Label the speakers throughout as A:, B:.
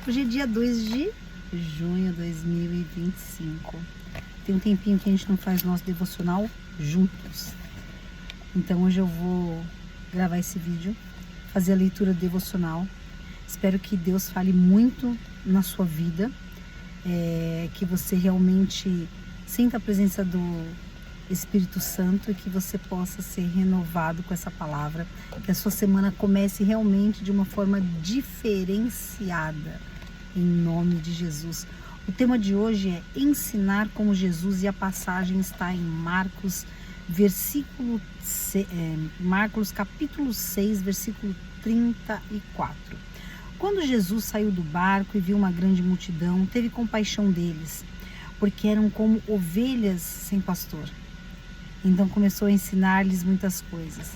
A: Hoje é dia 2 de junho de 2025. Tem um tempinho que a gente não faz nosso devocional juntos. Então hoje eu vou gravar esse vídeo, fazer a leitura devocional. Espero que Deus fale muito na sua vida, que você realmente sinta a presença do Espírito Santo e que você possa ser renovado com essa palavra, que a sua semana comece realmente de uma forma diferenciada, em nome de Jesus. O tema de hoje é ensinar como Jesus, e a passagem está em Marcos, Marcos capítulo 6, versículo 34. Quando Jesus saiu do barco e viu uma grande multidão, teve compaixão deles, porque eram como ovelhas sem pastor. Então começou a ensinar-lhes muitas coisas.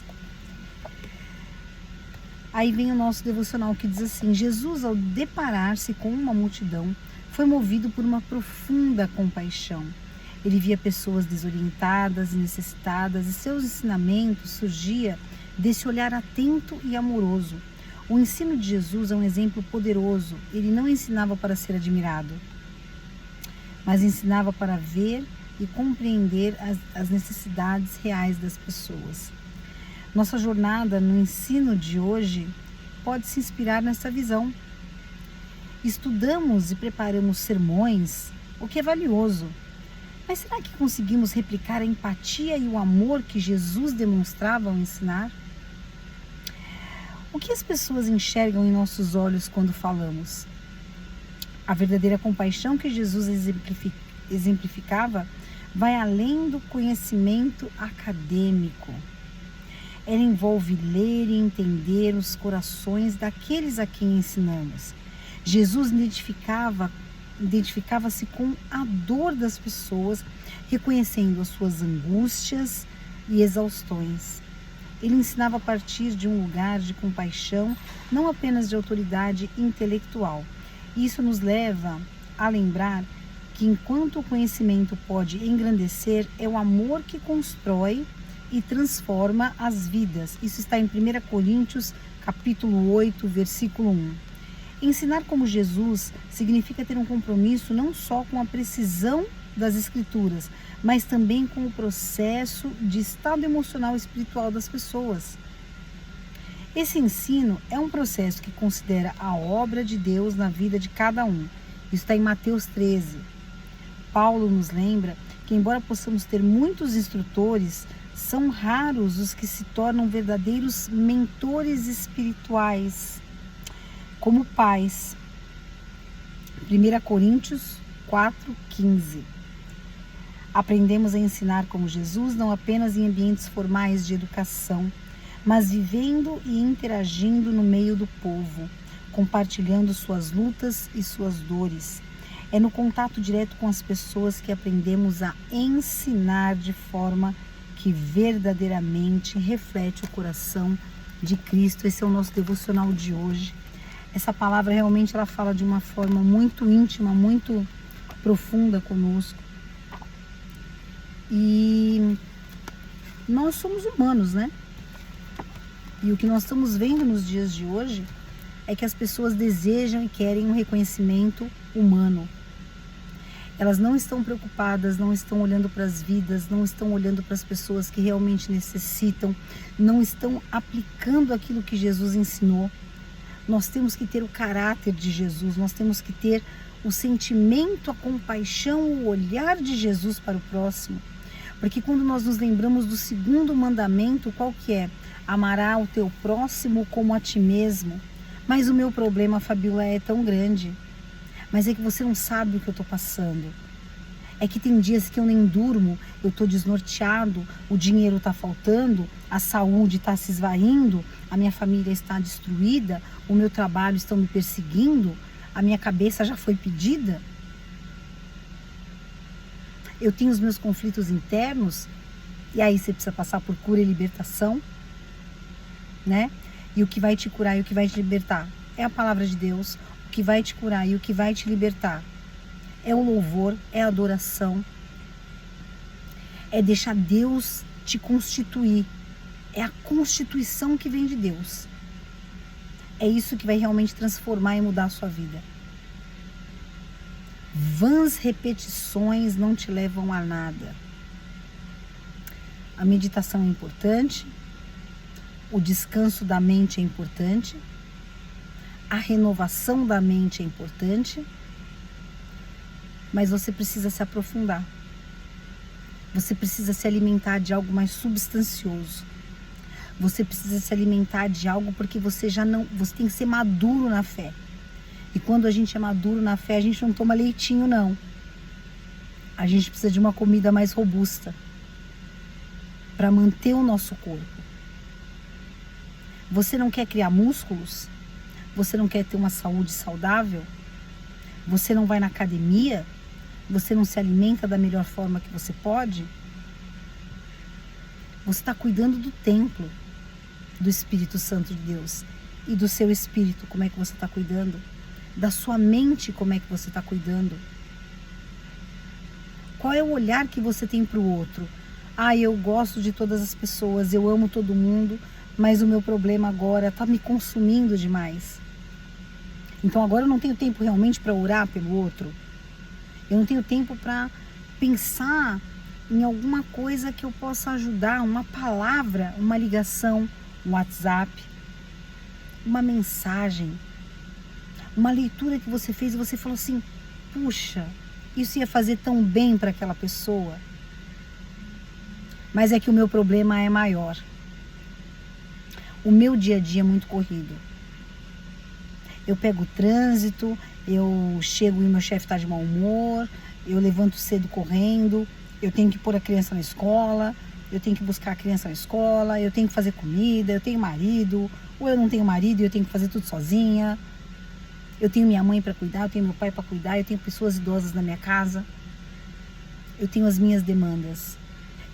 A: Aí vem o nosso devocional que diz assim: Jesus, ao deparar-se com uma multidão, foi movido por uma profunda compaixão. Ele via pessoas desorientadas e necessitadas, e seus ensinamentos surgia desse olhar atento e amoroso. O ensino de Jesus é um exemplo poderoso. Ele não ensinava para ser admirado, mas ensinava para ver e compreender as necessidades reais das pessoas. Nossa jornada no ensino de hoje pode se inspirar nessa visão. Estudamos e preparamos sermões, o que é valioso, mas será que conseguimos replicar a empatia e o amor que Jesus demonstrava ao ensinar? O que as pessoas enxergam em nossos olhos quando falamos? A verdadeira compaixão que Jesus exemplificava vai além do conhecimento acadêmico. Ela envolve ler e entender os corações daqueles a quem ensinamos. Jesus identificava-se com a dor das pessoas, reconhecendo as suas angústias e exaustões. Ele ensinava a partir de um lugar de compaixão, não apenas de autoridade intelectual. Isso nos leva a lembrar que enquanto o conhecimento pode engrandecer, é o amor que constrói e transforma as vidas. Isso está em 1 Coríntios, capítulo 8, versículo 1. Ensinar como Jesus significa ter um compromisso não só com a precisão das Escrituras, mas também com o processo de estado emocional e espiritual das pessoas. Esse ensino é um processo que considera a obra de Deus na vida de cada um. Isso está em Mateus 13. Paulo nos lembra que, embora possamos ter muitos instrutores, são raros os que se tornam verdadeiros mentores espirituais, como pais. 1 Coríntios 4:15. Aprendemos a ensinar como Jesus não apenas em ambientes formais de educação, mas vivendo e interagindo no meio do povo, compartilhando suas lutas e suas dores. É no contato direto com as pessoas que aprendemos a ensinar de forma que verdadeiramente reflete o coração de Cristo. Esse é o nosso devocional de hoje. Essa palavra realmente ela fala de uma forma muito íntima, muito profunda conosco. E nós somos humanos, né? E o que nós estamos vendo nos dias de hoje é que as pessoas desejam e querem um reconhecimento humano. Elas não estão preocupadas, não estão olhando para as vidas, não estão olhando para as pessoas que realmente necessitam, não estão aplicando aquilo que Jesus ensinou. Nós temos que ter o caráter de Jesus, nós temos que ter o sentimento, a compaixão, o olhar de Jesus para o próximo. Porque quando nós nos lembramos do segundo mandamento, qual que é? Amará o teu próximo como a ti mesmo. Mas o meu problema, Fabiola, é tão grande. Mas é que você não sabe o que eu estou passando. É que tem dias que eu nem durmo, eu estou desnorteado, o dinheiro está faltando, a saúde está se esvaindo, a minha família está destruída, o meu trabalho está me perseguindo, a minha cabeça já foi pedida. Eu tenho os meus conflitos internos, e aí você precisa passar por cura e libertação, né? E o que vai te curar e o que vai te libertar é a palavra de Deus. O que vai te curar e o que vai te libertar é o louvor, é a adoração, é deixar Deus te constituir. É a constituição que vem de Deus. É isso que vai realmente transformar e mudar a sua vida. Vãs repetições não te levam a nada. A meditação é importante, o descanso da mente é importante, a renovação da mente é importante, mas você precisa se aprofundar. Você precisa se alimentar de algo mais substancioso. Você precisa se alimentar de algo porque você tem que ser maduro na fé. E quando a gente é maduro na fé, a gente não toma leitinho, não. A gente precisa de uma comida mais robusta para manter o nosso corpo. Você não quer criar músculos? Você não quer ter uma saúde saudável? Você não vai na academia? Você não se alimenta da melhor forma que você pode? Você está cuidando do templo do Espírito Santo de Deus. E do seu espírito, como é que você está cuidando? Da sua mente, como é que você está cuidando? Qual é o olhar que você tem para o outro? Eu gosto de todas as pessoas, eu amo todo mundo, mas o meu problema agora está me consumindo demais. Então agora eu não tenho tempo realmente para orar pelo outro. Eu não tenho tempo para pensar em alguma coisa que eu possa ajudar, uma palavra, uma ligação, um WhatsApp, uma mensagem, uma leitura que você fez e você falou assim, puxa, isso ia fazer tão bem para aquela pessoa. Mas é que o meu problema é maior. O meu dia a dia é muito corrido. Eu pego o trânsito, eu chego e meu chefe está de mau humor, eu levanto cedo correndo, eu tenho que pôr a criança na escola, eu tenho que buscar a criança na escola, eu tenho que fazer comida, eu tenho marido, ou eu não tenho marido e eu tenho que fazer tudo sozinha. Eu tenho minha mãe para cuidar, eu tenho meu pai para cuidar, eu tenho pessoas idosas na minha casa. Eu tenho as minhas demandas.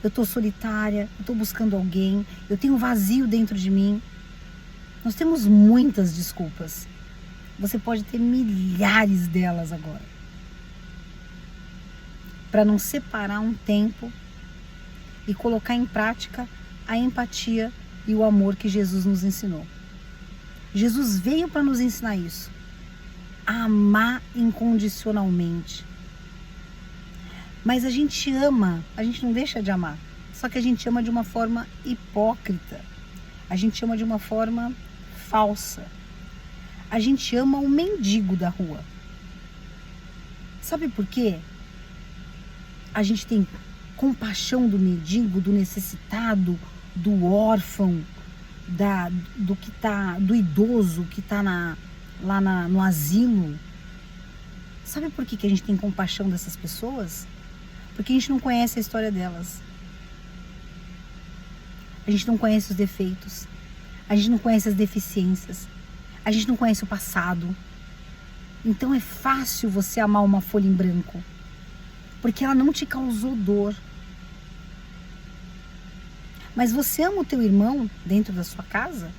A: Eu estou solitária, eu estou buscando alguém, eu tenho um vazio dentro de mim. Nós temos muitas desculpas. Você pode ter milhares delas agora. Para não separar um tempo e colocar em prática a empatia e o amor que Jesus nos ensinou. Jesus veio para nos ensinar isso. A amar incondicionalmente. Mas a gente ama, a gente não deixa de amar. Só que a gente ama de uma forma hipócrita. A gente ama de uma forma falsa. A gente ama o mendigo da rua. Sabe por quê? A gente tem compaixão do mendigo, do necessitado, do órfão, do idoso que está no asilo. Sabe por que a gente tem compaixão dessas pessoas? Porque a gente não conhece a história delas. A gente não conhece os defeitos. A gente não conhece as deficiências. A gente não conhece o passado. Então é fácil você amar uma folha em branco. Porque ela não te causou dor. Mas você ama o teu irmão dentro da sua casa?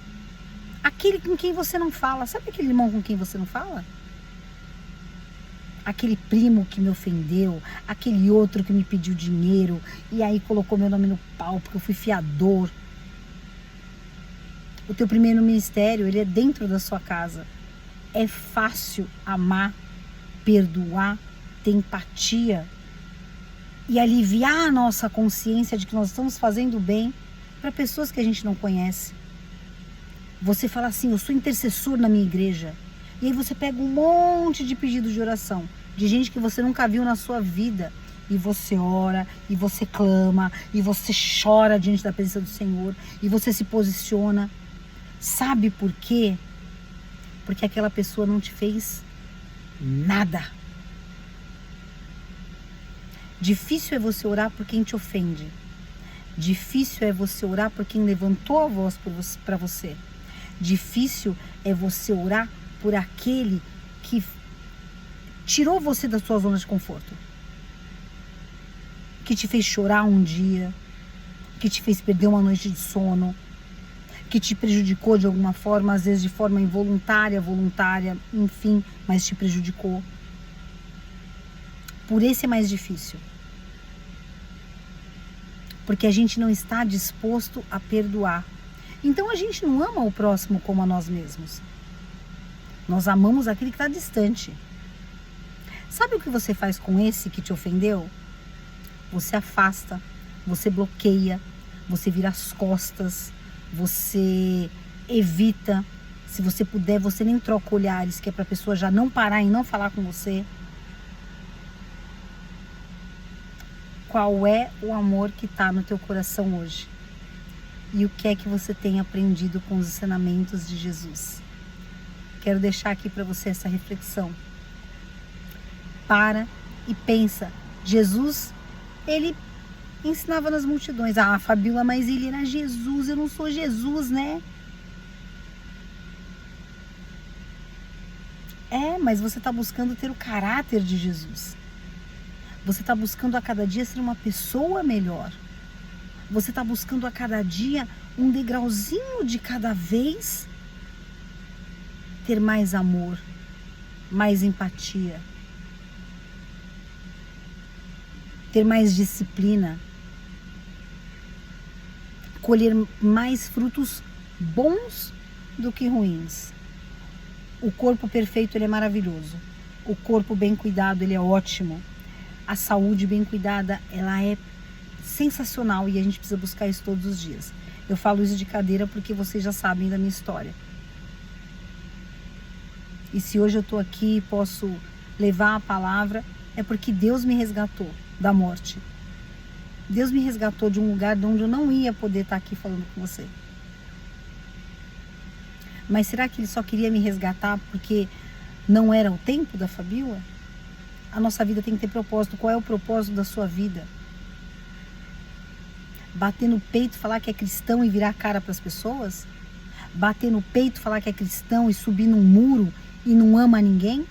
A: Aquele com quem você não fala. Sabe aquele irmão com quem você não fala? Aquele primo que me ofendeu, aquele outro que me pediu dinheiro e aí colocou meu nome no pau porque eu fui fiador. O teu primeiro ministério, ele é dentro da sua casa. É fácil amar, perdoar, ter empatia e aliviar a nossa consciência de que nós estamos fazendo bem para pessoas que a gente não conhece. Você fala assim, eu sou intercessor na minha igreja. E aí você pega um monte de pedidos de oração, de gente que você nunca viu na sua vida. E você ora, e você clama, e você chora diante da presença do Senhor, e você se posiciona. Sabe por quê? Porque aquela pessoa não te fez nada. Difícil é você orar por quem te ofende. Difícil é você orar por quem levantou a voz para você. Difícil é você orar por aquele que tirou você da sua zona de conforto. Que te fez chorar um dia, que te fez perder uma noite de sono, que te prejudicou de alguma forma, às vezes de forma involuntária, voluntária, enfim, mas te prejudicou. Por esse é mais difícil. Porque a gente não está disposto a perdoar. Então a gente não ama o próximo como a nós mesmos. Nós amamos aquele que está distante. Sabe o que você faz com esse que te ofendeu? Você afasta, você bloqueia, você vira as costas, você evita. Se você puder, você nem troca olhares, que é para a pessoa já não parar e não falar com você. Qual é o amor que está no teu coração hoje? E o que é que você tem aprendido com os ensinamentos de Jesus? Quero deixar aqui para você essa reflexão. Para e pensa. Jesus, ele ensinava nas multidões. Ah, Fabíola, mas ele era Jesus, eu não sou Jesus, né? Mas você está buscando ter o caráter de Jesus. Você está buscando a cada dia ser uma pessoa melhor. Você está buscando a cada dia um degrauzinho de cada vez ter mais amor, mais empatia, ter mais disciplina, colher mais frutos bons do que ruins. O corpo perfeito, ele é maravilhoso. O corpo bem cuidado, ele é ótimo. A saúde bem cuidada, ela é sensacional e a gente precisa buscar isso todos os dias. Eu falo isso de cadeira porque vocês já sabem da minha história. E se hoje eu estou aqui e posso levar a palavra, é porque Deus me resgatou da morte. Deus me resgatou de um lugar de onde eu não ia poder estar aqui falando com você. Mas será que Ele só queria me resgatar porque não era o tempo da Fabíola? A nossa vida tem que ter propósito. Qual é o propósito da sua vida? Bater no peito, falar que é cristão e virar a cara para as pessoas? Bater no peito, falar que é cristão e subir num muro e não ama ninguém?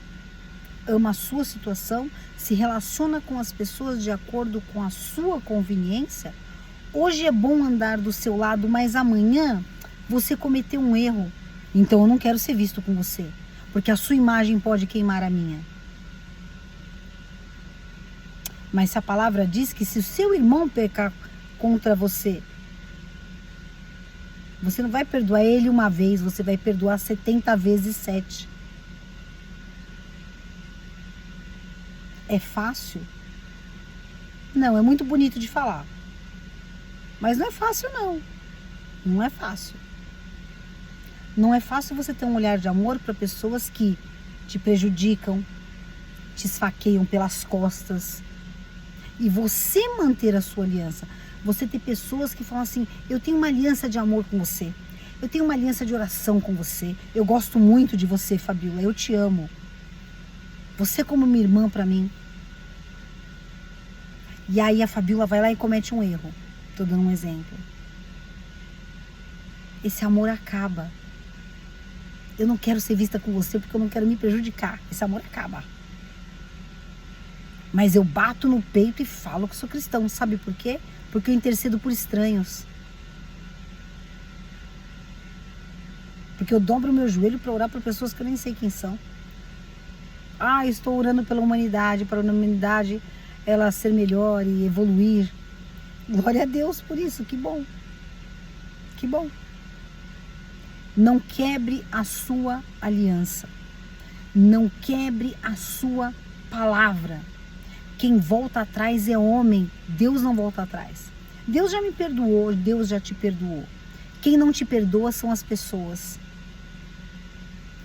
A: Ama a sua situação, se relaciona com as pessoas de acordo com a sua conveniência? Hoje é bom andar do seu lado, mas amanhã você cometeu um erro. Então eu não quero ser visto com você, porque a sua imagem pode queimar a minha. Mas se a palavra diz que se o seu irmão pecar contra você, você não vai perdoar ele uma vez, você vai perdoar 70 vezes 7. É fácil? Não, é muito bonito de falar. Mas não é fácil não. Não é fácil. Não é fácil você ter um olhar de amor para pessoas que te prejudicam, te esfaqueiam pelas costas. E você manter a sua aliança. Você ter pessoas que falam assim, eu tenho uma aliança de amor com você. Eu tenho uma aliança de oração com você. Eu gosto muito de você, Fabíola. Eu te amo. Você como minha irmã para mim. E aí a Fabíola vai lá e comete um erro. Tô dando um exemplo. Esse amor acaba. Eu não quero ser vista com você porque eu não quero me prejudicar. Esse amor acaba. Mas eu bato no peito e falo que sou cristão. Sabe por quê? Porque eu intercedo por estranhos. Porque eu dobro o meu joelho para orar por pessoas que eu nem sei quem são. Ah, eu estou orando pela humanidade, para a humanidade ela ser melhor e evoluir. Glória a Deus por isso, que bom. Que bom. Não quebre a sua aliança. Não quebre a sua palavra. Quem volta atrás é homem. Deus não volta atrás. Deus já me perdoou, Deus já te perdoou. Quem não te perdoa são as pessoas.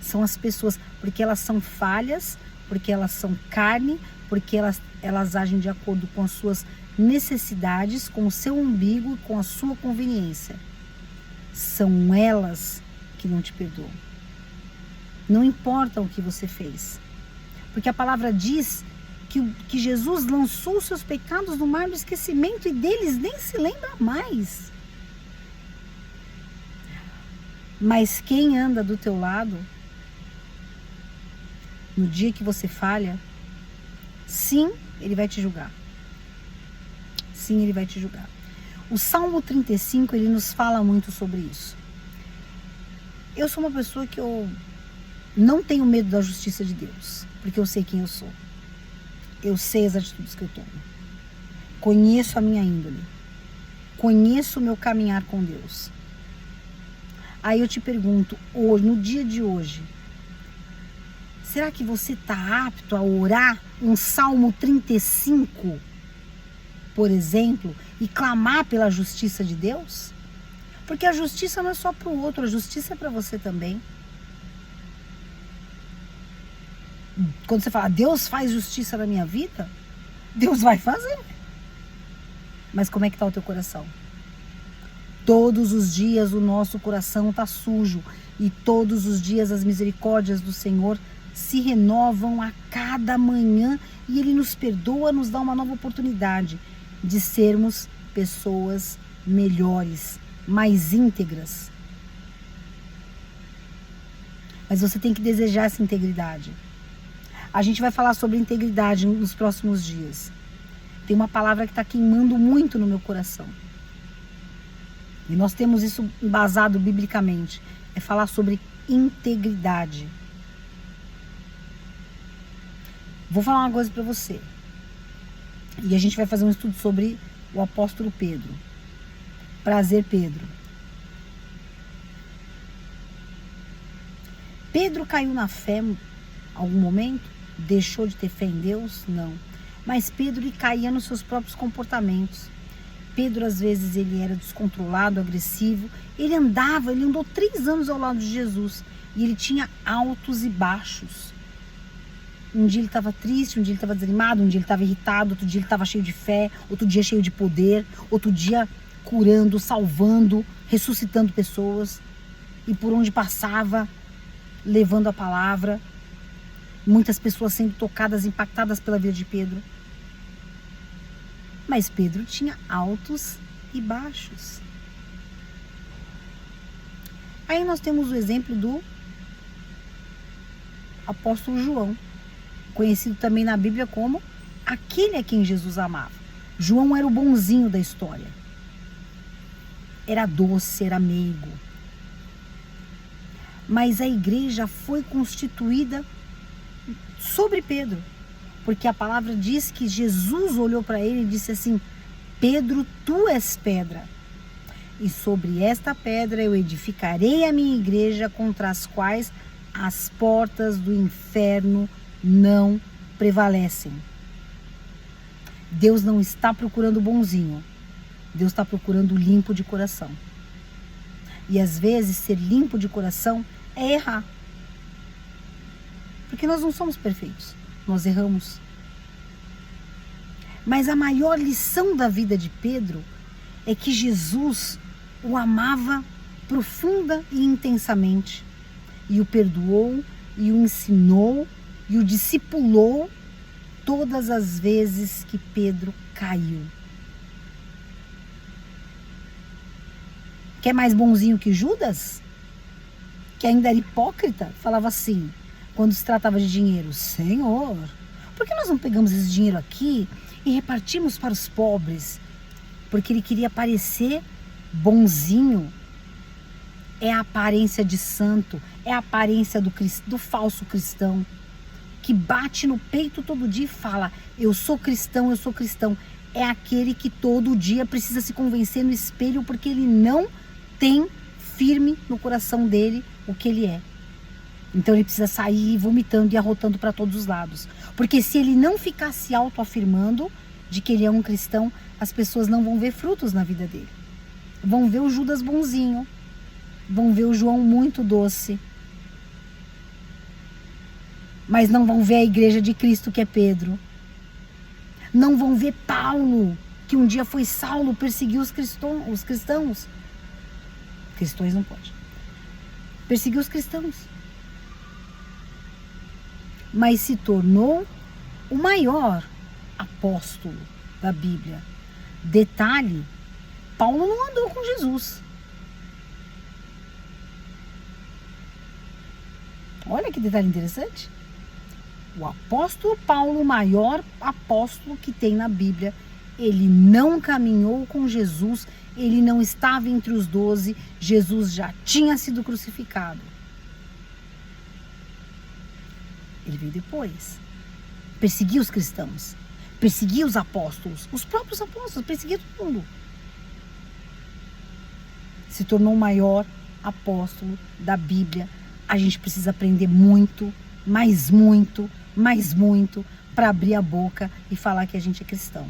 A: São as pessoas, porque elas são falhas, porque elas são carne, porque elas agem de acordo com as suas necessidades, com o seu umbigo, com a sua conveniência. São elas que não te perdoam. Não importa o que você fez. Porque a palavra diz que Jesus lançou os seus pecados no mar do esquecimento e deles nem se lembra mais. Mas quem anda do teu lado, no dia que você falha, sim, ele vai te julgar. Sim, ele vai te julgar. O Salmo 35, ele nos fala muito sobre isso. Eu sou uma pessoa que eu não tenho medo da justiça de Deus, porque eu sei quem eu sou. Eu sei as atitudes que eu tomo. Conheço a minha índole. Conheço o meu caminhar com Deus. Aí eu te pergunto, hoje, no dia de hoje, Será que você está apto a orar um Salmo 35, por exemplo, e clamar pela justiça de Deus? Porque a justiça não é só para o outro, a justiça é para você também. Quando você fala, Deus faz justiça na minha vida, Deus vai fazer. Mas como é que está o teu coração? Todos os dias o nosso coração está sujo e todos os dias as misericórdias do Senhor se renovam a cada manhã e Ele nos perdoa, nos dá uma nova oportunidade de sermos pessoas melhores, mais íntegras. Mas você tem que desejar essa integridade. A gente vai falar sobre integridade nos próximos dias. Tem uma palavra que está queimando muito no meu coração. E nós temos isso embasado biblicamente. É falar sobre integridade. Vou falar uma coisa para você. E a gente vai fazer um estudo sobre o apóstolo Pedro. Prazer, Pedro. Pedro caiu na fé em algum momento? Deixou de ter fé em Deus? Não. Mas Pedro caía nos seus próprios comportamentos. Pedro, às vezes, ele era descontrolado, agressivo. Ele andou 3 anos ao lado de Jesus. E ele tinha altos e baixos. Um dia ele estava triste, um dia ele estava desanimado, um dia ele estava irritado, outro dia ele estava cheio de fé, outro dia cheio de poder, outro dia curando, salvando, ressuscitando pessoas. E por onde passava, levando a palavra. Muitas pessoas sendo tocadas, impactadas pela vida de Pedro. Mas Pedro tinha altos e baixos. Aí nós temos o exemplo do apóstolo João, conhecido também na Bíblia como aquele a quem Jesus amava. João era o bonzinho da história. Era doce, era meigo. Mas a igreja foi constituída sobre Pedro. Porque a palavra diz que Jesus olhou para ele e disse assim: Pedro, tu és pedra. E sobre esta pedra eu edificarei a minha igreja, contra as quais as portas do inferno não prevalecem. Deus não está procurando o bonzinho. Deus está procurando o limpo de coração. E às vezes ser limpo de coração é errar. Porque nós não somos perfeitos. Nós erramos. Mas a maior lição da vida de Pedro é que Jesus o amava profunda e intensamente. E o perdoou, e o ensinou, e o discipulou todas as vezes que Pedro caiu. Quer mais bonzinho que Judas? Que ainda era hipócrita? Falava assim, quando se tratava de dinheiro: Senhor, por que nós não pegamos esse dinheiro aqui e repartimos para os pobres? Porque ele queria parecer bonzinho. É a aparência de santo, é a aparência do falso cristão, que bate no peito todo dia e fala: eu sou cristão, eu sou cristão. É aquele que todo dia precisa se convencer no espelho, porque ele não tem firme no coração dele o que ele é. Então ele precisa sair vomitando e arrotando para todos os lados. Porque se ele não ficar se autoafirmando de que ele é um cristão, as pessoas não vão ver frutos na vida dele. Vão ver o Judas bonzinho, vão ver o João muito doce, mas não vão ver a igreja de Cristo, que é Pedro. Não vão ver Paulo, que um dia foi Saulo, perseguiu os cristãos. Cristãos não pode. Perseguiu os cristãos. Mas se tornou o maior apóstolo da Bíblia. Detalhe, Paulo não andou com Jesus. Olha que detalhe interessante. O apóstolo Paulo, o maior apóstolo que tem na Bíblia, ele não caminhou com Jesus, ele não estava entre os 12, Jesus já tinha sido crucificado. Ele veio depois. Perseguiu os cristãos, perseguiu os apóstolos, os próprios apóstolos, perseguiu todo mundo. Se tornou o maior apóstolo da Bíblia. A gente precisa aprender muito mas muito, para abrir a boca e falar que a gente é cristão.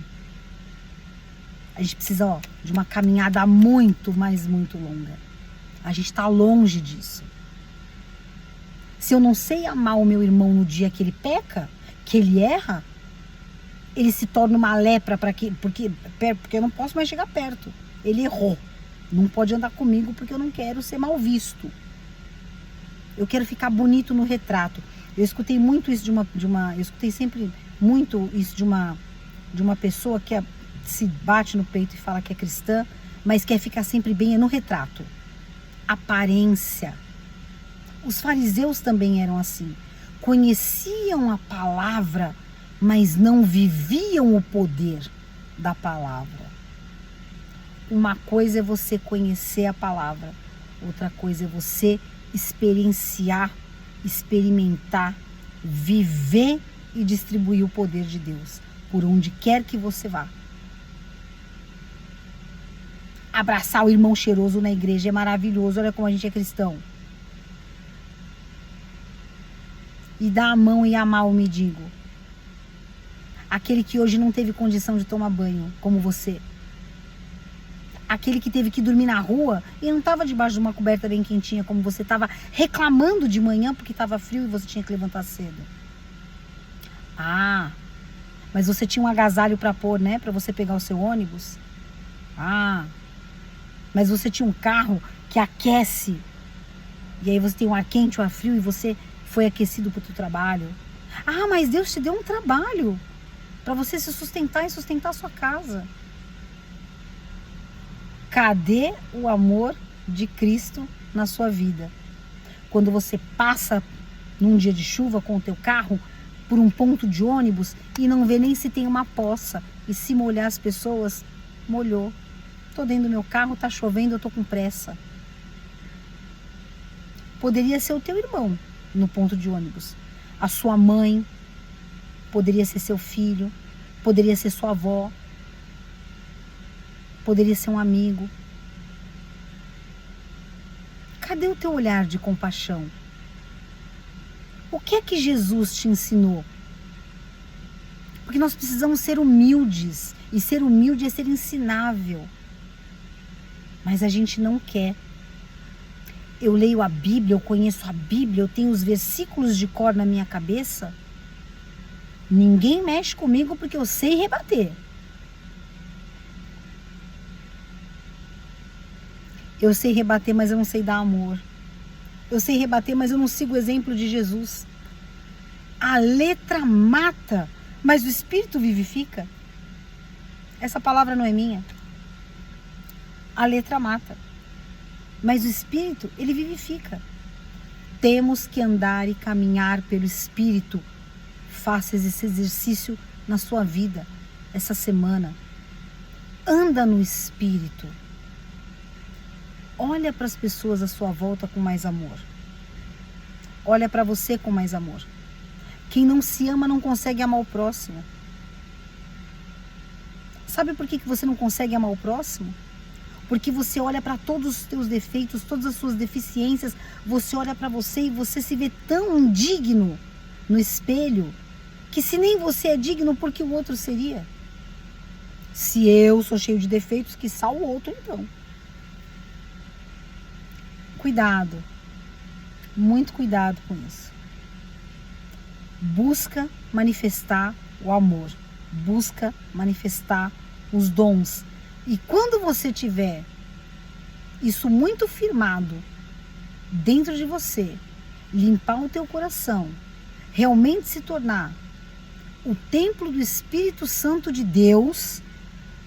A: A gente precisa, de uma caminhada muito longa. A gente está longe disso. Se eu não sei amar o meu irmão no dia que ele peca, que ele erra, ele se torna uma lepra porque eu não posso mais chegar perto. Ele errou. Não pode andar comigo porque eu não quero ser mal visto. Eu quero ficar bonito no retrato. Eu escutei muito isso eu escutei sempre muito isso de uma pessoa que se bate no peito e fala que é cristã, mas quer ficar sempre bem no retrato. Aparência. Os fariseus também eram assim. Conheciam a palavra, mas não viviam o poder da palavra. Uma coisa é você conhecer a palavra, outra coisa é você experienciar, experimentar, viver e distribuir o poder de Deus por onde quer que você vá. Abraçar o irmão cheiroso na igreja é maravilhoso, olha como a gente é cristão. E dar a mão e amar o mendigo. Aquele que hoje não teve condição de tomar banho, como você. Aquele que teve que dormir na rua e não estava debaixo de uma coberta bem quentinha, como você estava reclamando de manhã porque estava frio e você tinha que levantar cedo. Ah, mas você tinha um agasalho para pôr, né? Para você pegar o seu ônibus. Ah, mas você tinha um carro que aquece. E aí você tem um ar quente, um ar frio e você foi aquecido para o seu trabalho. Ah, mas Deus te deu um trabalho para você se sustentar e sustentar a sua casa. Cadê o amor de Cristo na sua vida? Quando você passa num dia de chuva com o teu carro por um ponto de ônibus e não vê nem se tem uma poça e se molhar as pessoas, molhou. Tô dentro do meu carro, tá chovendo, eu tô com pressa. Poderia ser o teu irmão no ponto de ônibus, a sua mãe, poderia ser seu filho, poderia ser sua avó, poderia ser um amigo. Cadê o teu olhar de compaixão? O que é que Jesus te ensinou? Porque nós precisamos ser humildes, e ser humilde é ser ensinável. Mas a gente não quer. Eu leio a Bíblia, eu conheço a Bíblia, eu tenho os versículos de cor na minha cabeça. Ninguém mexe comigo porque eu sei rebater. Eu sei rebater, mas eu não sei dar amor. Eu sei rebater, mas eu não sigo o exemplo de Jesus. A letra mata, mas o Espírito vivifica. Essa palavra não é minha. A letra mata, mas o Espírito, ele vivifica. Temos que andar e caminhar pelo Espírito. Faça esse exercício na sua vida, essa semana. Anda no Espírito. Olha para as pessoas à sua volta com mais amor. Olha para você com mais amor. Quem não se ama não consegue amar o próximo. Sabe por que você não consegue amar o próximo? Porque você olha para todos os teus defeitos, todas as suas deficiências, você olha para você e você se vê tão indigno no espelho, que se nem você é digno, por que o outro seria? Se eu sou cheio de defeitos, quiçá o outro então. Cuidado, muito cuidado com isso. Busca manifestar o amor, busca manifestar os dons. E quando você tiver isso muito firmado dentro de você, limpar o teu coração, realmente se tornar o templo do Espírito Santo de Deus,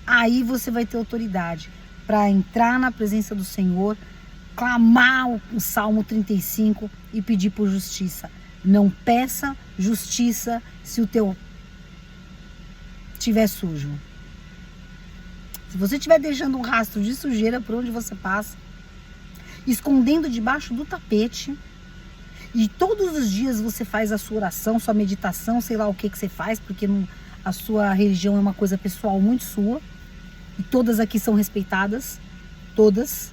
A: aí você vai ter autoridade para entrar na presença do Senhor, clamar o Salmo 35 e pedir por justiça. Não peça justiça se o teu estiver sujo. Se você estiver deixando um rastro de sujeira por onde você passa, escondendo debaixo do tapete, e todos os dias você faz a sua oração, sua meditação, sei lá o que você faz, porque a sua religião é uma coisa pessoal muito sua, e todas aqui são respeitadas, todas.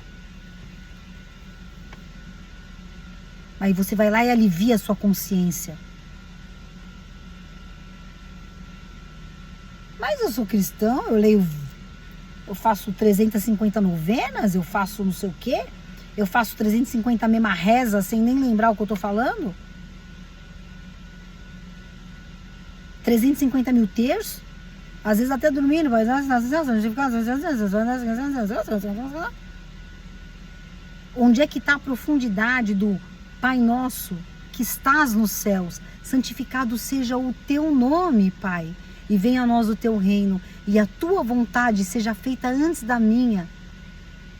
A: Aí você vai lá e alivia a sua consciência. Mas eu sou cristão, eu faço 350 novenas, eu faço não sei o quê, eu faço 350 mesma reza sem nem lembrar o que eu tô falando. 350 mil terços, às vezes até dormindo, vai. Onde é que está a profundidade do Pai Nosso que estás nos céus? Santificado seja o teu nome, Pai, e venha a nós o teu reino, e a tua vontade seja feita antes da minha,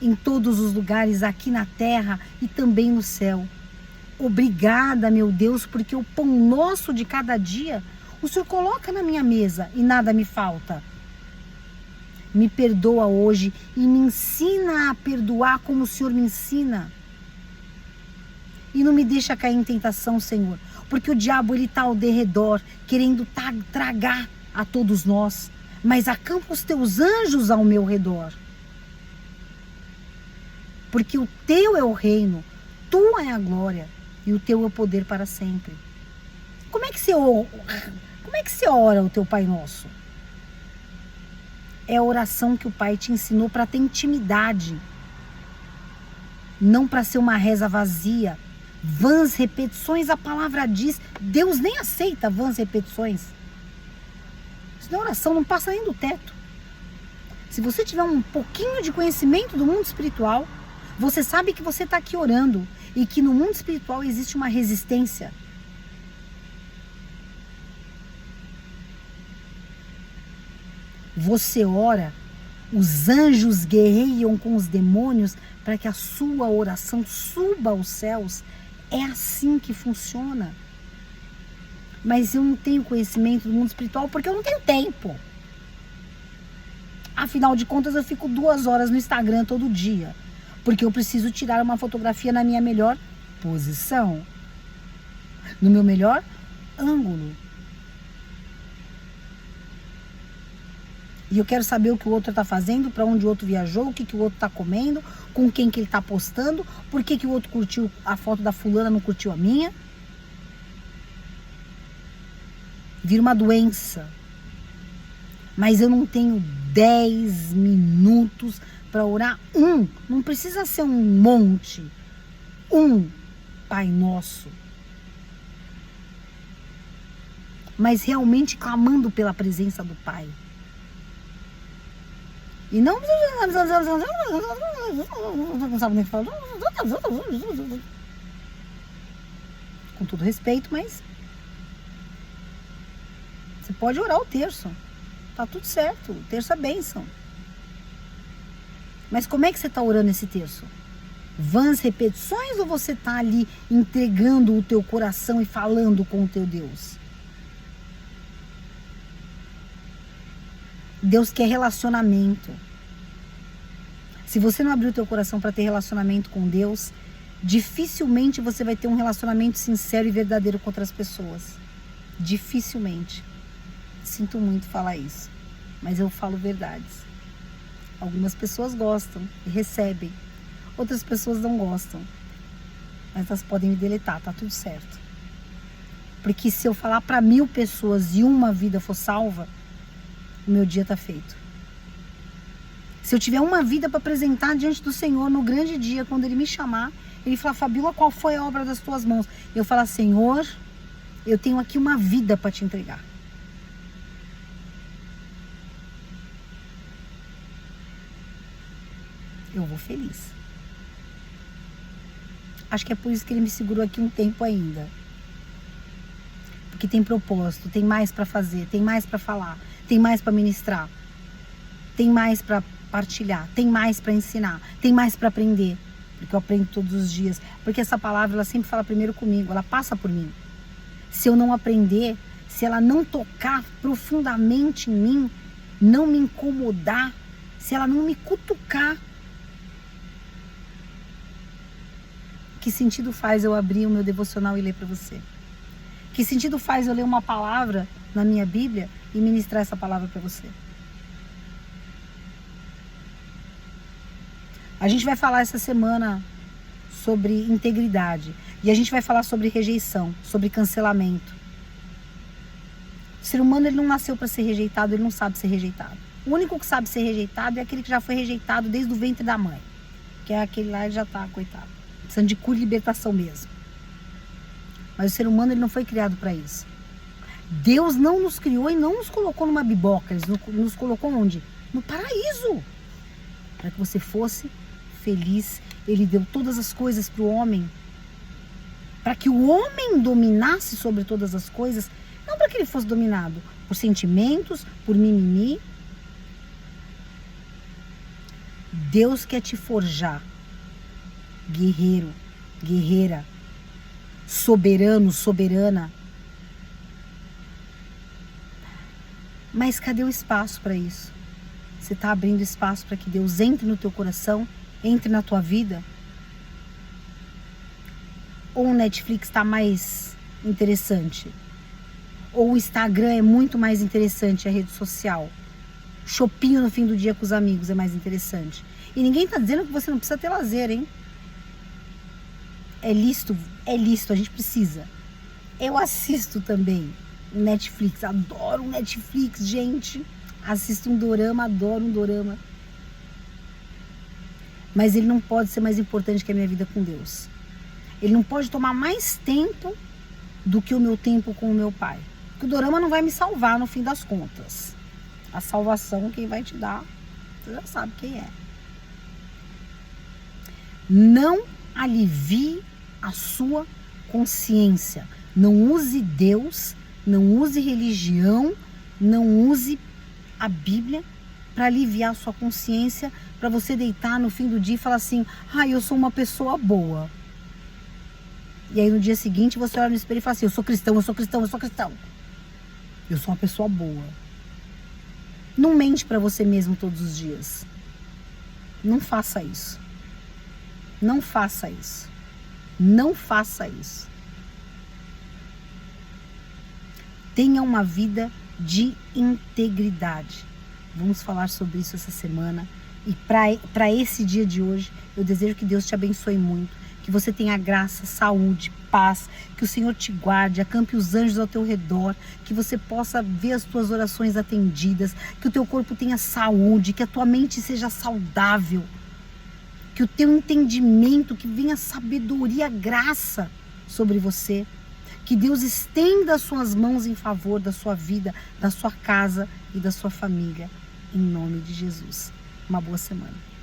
A: em todos os lugares, aqui na terra e também no céu. Obrigada, meu Deus, porque o pão nosso de cada dia o Senhor coloca na minha mesa e nada me falta. Me perdoa hoje e me ensina a perdoar como o Senhor me ensina. E não me deixa cair em tentação, Senhor, porque o diabo ele está ao derredor, querendo tragar a todos nós, mas acampa os teus anjos ao meu redor. Porque o teu é o reino, tua é a glória e o teu é o poder para sempre. Como é que você ora o teu Pai Nosso? É a oração que o Pai te ensinou para ter intimidade, não para ser uma reza vazia, vãs repetições. A palavra diz, Deus nem aceita vãs repetições. Isso não é oração, não passa nem do teto. Se você tiver um pouquinho de conhecimento do mundo espiritual, você sabe que você está aqui orando e que no mundo espiritual existe uma resistência. Você ora, os anjos guerreiam com os demônios para que a sua oração suba aos céus. É assim que funciona. Mas eu não tenho conhecimento do mundo espiritual porque eu não tenho tempo. Afinal de contas, eu fico 2 horas no Instagram todo dia, porque eu preciso tirar uma fotografia na minha melhor posição, no meu melhor ângulo. E eu quero saber o que o outro está fazendo, para onde o outro viajou, o que o outro está comendo, com quem que ele está postando, por que o outro curtiu a foto da fulana, não curtiu a minha. Vira uma doença. Mas eu não tenho 10 minutos para orar não precisa ser um monte, Pai Nosso. Mas realmente clamando pela presença do Pai. E não sabe nem o que falar. Com todo respeito, mas você pode orar o terço. Tá tudo certo. O terço é bênção. Mas como é que você está orando esse terço? Vãs repetições ou você está ali entregando o teu coração e falando com o teu Deus? Deus quer relacionamento. Se você não abrir o teu coração para ter relacionamento com Deus, dificilmente você vai ter um relacionamento sincero e verdadeiro com outras pessoas. Dificilmente. Sinto muito falar isso, mas eu falo verdades. Algumas pessoas gostam e recebem, outras pessoas não gostam, mas elas podem me deletar, tá tudo certo. Porque se eu falar para 1000 pessoas e uma vida for salva, o meu dia tá feito. Se eu tiver uma vida para apresentar diante do Senhor no grande dia, quando Ele me chamar, Ele falar, Fabíola, qual foi a obra das tuas mãos? Eu falar, Senhor, eu tenho aqui uma vida para te entregar. Eu vou feliz. Acho que é por isso que Ele me segurou aqui um tempo ainda. Porque tem propósito, tem mais para fazer, tem mais para falar, tem mais para ministrar, tem mais para partilhar, tem mais para ensinar, tem mais para aprender. Porque eu aprendo todos os dias. Porque essa palavra, ela sempre fala primeiro comigo, ela passa por mim. Se eu não aprender, se ela não tocar profundamente em mim, não me incomodar, se ela não me cutucar, que sentido faz eu abrir o meu devocional e ler para você? Que sentido faz eu ler uma palavra na minha Bíblia e ministrar essa palavra para você? A gente vai falar essa semana sobre integridade. E a gente vai falar sobre rejeição, sobre cancelamento, O ser humano, ele não nasceu para ser rejeitado, ele não sabe ser rejeitado. O único que sabe ser rejeitado é aquele que já foi rejeitado desde o ventre da mãe. Que é aquele lá, ele já tá, coitado, precisando de cura e libertação mesmo. Mas o ser humano, ele não foi criado para isso. Deus não nos criou e não nos colocou numa biboca. Ele nos colocou onde? No paraíso. Para que você fosse feliz. Ele deu todas as coisas para o homem. Para que o homem dominasse sobre todas as coisas. Não para que ele fosse dominado por sentimentos, por mimimi. Deus quer te forjar. Guerreiro, guerreira. Soberano, soberana. Mas cadê o espaço para isso? Você está abrindo espaço para que Deus entre no teu coração, entre na tua vida? Ou o Netflix está mais interessante? Ou o Instagram é muito mais interessante, a rede social? Shopping no fim do dia com os amigos é mais interessante. E ninguém está dizendo que você não precisa ter lazer, hein? É lícito, a gente precisa. Eu assisto também Netflix, adoro Netflix, gente. Assisto um dorama, adoro um dorama. Mas ele não pode ser mais importante que a minha vida com Deus. Ele não pode tomar mais tempo do que o meu tempo com o meu pai. Porque o dorama não vai me salvar no fim das contas. A salvação quem vai te dar, você já sabe quem é. Não alivie a sua consciência. Não use Deus, não use religião, não use a Bíblia para aliviar a sua consciência, para você deitar no fim do dia e falar assim: eu sou uma pessoa boa. E aí no dia seguinte você olha no espelho e fala assim: eu sou cristão, eu sou cristão, eu sou cristão. Eu sou uma pessoa boa. Não mente para você mesmo todos os dias. Não faça isso. Não faça isso. Não faça isso. Tenha uma vida de integridade. Vamos falar sobre isso essa semana. E para esse dia de hoje, eu desejo que Deus te abençoe muito. Que você tenha graça, saúde, paz. Que o Senhor te guarde, acampe os anjos ao teu redor. Que você possa ver as tuas orações atendidas. Que o teu corpo tenha saúde. Que a tua mente seja saudável. Que o teu entendimento, que venha sabedoria, graça sobre você. Que Deus estenda as suas mãos em favor da sua vida, da sua casa e da sua família. Em nome de Jesus. Uma boa semana.